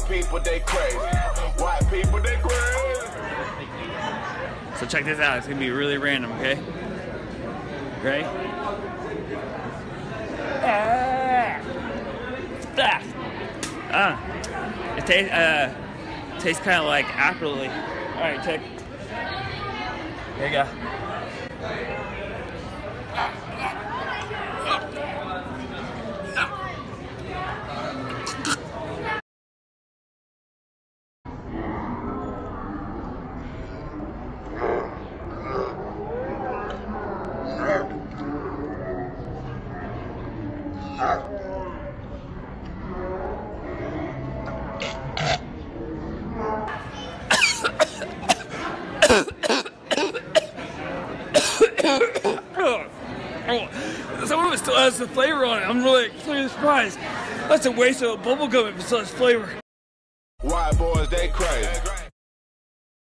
people, they crazy. White people, they crazy. So check this out. It's gonna be really random, okay? Ready? It tastes kind of like apple. All right, check. There you go. Some of it still has the flavor on it. I'm really surprised. That's a waste of a bubble gum if it still has flavor. White boys, they crazy.